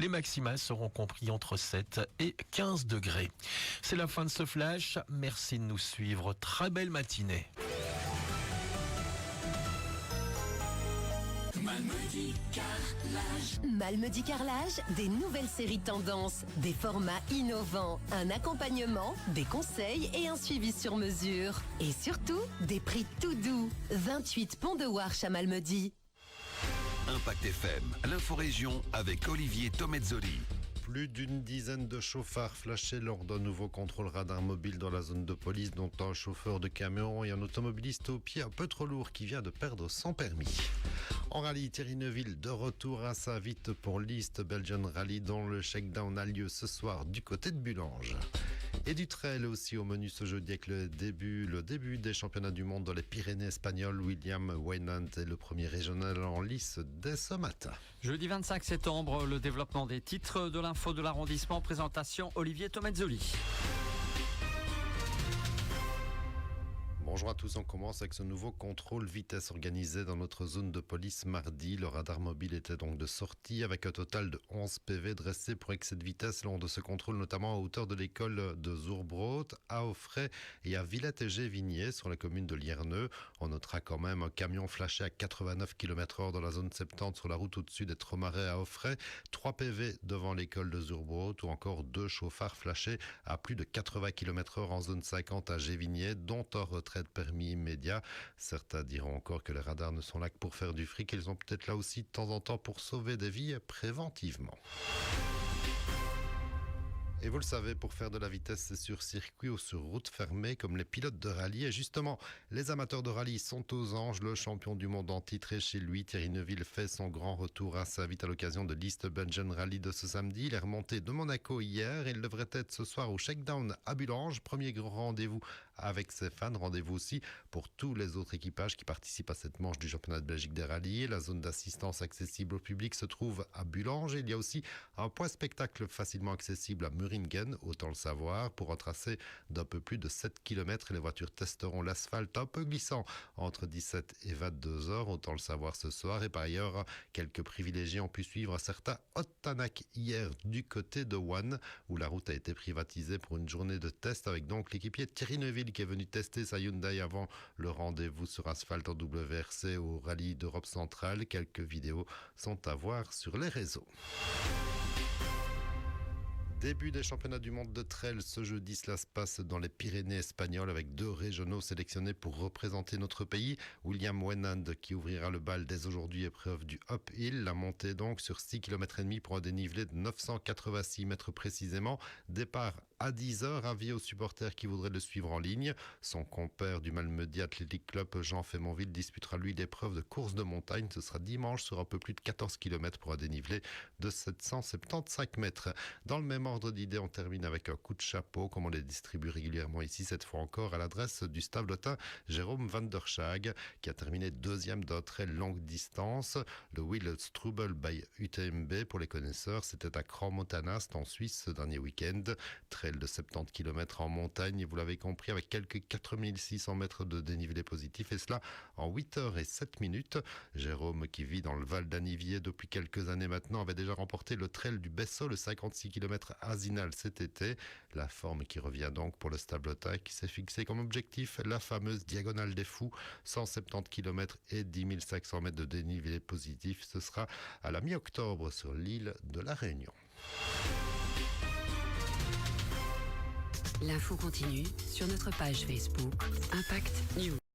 Les maximales seront compris entre 7 et 15 degrés. C'est la fin de ce flash. Merci de nous suivre. Très belle matinée. Malmedy Carrelage, des nouvelles séries tendances, des formats innovants, un accompagnement, des conseils et un suivi sur mesure. Et surtout, des prix tout doux. 28 Pont de Warche à Malmedy. Impact FM, l'inforégion avec Olivier Tomezzoli. Plus d'une dizaine de chauffards flashés lors d'un nouveau contrôle radar mobile dans la zone de police, dont un chauffeur de camion et un automobiliste au pied un peu trop lourd qui vient de perdre son permis. En rallye, Thierry Neuville de retour à sa vite pour l'East Belgian Rally, dont le shakedown a lieu ce soir du côté de Bulange. Et du trail aussi au menu ce jeudi avec le début des championnats du monde dans les Pyrénées espagnoles. William Wynand est le premier régional en lice dès ce matin. Jeudi 25 septembre, le développement des titres de l'info de l'arrondissement. Présentation Olivier Tomezzoli. Bonjour à tous, on commence avec ce nouveau contrôle vitesse organisé dans notre zone de police mardi. Le radar mobile était donc de sortie avec un total de 11 PV dressés pour excès de vitesse lors de ce contrôle, notamment à hauteur de l'école de Zourbroot, à Offray et à Villette-et-Gevigné sur la commune de Lierneux. On notera quand même un camion flashé à 89 km/h dans la zone 70 sur la route au-dessus des Tromarets à Offray, 3 PV devant l'école de Zourbroot ou encore 2 chauffards flashés à plus de 80 km/h en zone 50 à Gevigné, dont un retrait de permis immédiat. Certains diront encore que les radars ne sont là que pour faire du fric. Ils sont peut-être là aussi de temps en temps pour sauver des vies préventivement. Et vous le savez, pour faire de la vitesse, c'est sur circuit ou sur route fermée, comme les pilotes de rallye. Et justement, les amateurs de rallye sont aux anges. Le champion du monde en titre est chez lui. Thierry Neuville fait son grand retour à sa vite à l'occasion de l'East Belgian Rally de ce samedi. Il est remonté de Monaco hier. Il devrait être ce soir au shakedown à Bulange. Premier grand rendez-vous avec ses fans. Rendez-vous aussi pour tous les autres équipages qui participent à cette manche du championnat de Belgique des rallyes. La zone d'assistance accessible au public se trouve à Bulange. Et il y a aussi un point spectacle facilement accessible à Muringen, autant le savoir, pour un tracé d'un peu plus de 7 km. Les voitures testeront l'asphalte un peu glissant entre 17 et 22 heures, autant le savoir ce soir. Et par ailleurs, quelques privilégiés ont pu suivre un certain Ottanak hier du côté de Wannes, où la route a été privatisée pour une journée de test, avec donc l'équipier Thierry Neuville qui est venu tester sa Hyundai avant le rendez-vous sur asphalte en WRC au rallye d'Europe centrale. Quelques vidéos sont à voir sur les réseaux. Début des championnats du monde de trail ce jeudi, cela se passe dans les Pyrénées espagnoles avec 2 régionaux sélectionnés pour représenter notre pays. William Wynand qui ouvrira le bal dès aujourd'hui, épreuve du uphill, la montée donc sur 6,5 km pour un dénivelé de 986 mètres précisément. Départ à 10h, avis aux supporters qui voudraient le suivre en ligne. Son compère du Malmedy Athletic Club, Jean Fémonville, disputera lui l'épreuve de course de montagne. Ce sera dimanche sur un peu plus de 14 km pour un dénivelé de 775 mètres. Dans le même ordre d'idée, on termine avec un coup de chapeau, comme on les distribue régulièrement ici, cette fois encore à l'adresse du stabletin Jérôme van der Schaag, qui a terminé deuxième d'un trail longue distance, le Will Strubel by UTMB. Pour les connaisseurs, c'était à Crans-Montana en Suisse ce dernier week-end. Trail de 70 km en montagne, vous l'avez compris, avec quelques 4600 mètres de dénivelé positif, et cela en 8 heures et 7 minutes. Jérôme, qui vit dans le Val d'Anivier depuis quelques années maintenant, avait déjà remporté le trail du Bessot, le 56 km à Zinal cet été. La forme qui revient donc pour le stabletin, qui s'est fixé comme objectif la fameuse Diagonale des Fous, 170 km et 10 500 mètres de dénivelé positif. Ce sera à la mi-octobre sur l'île de la Réunion. L'info continue sur notre page Facebook Impact News.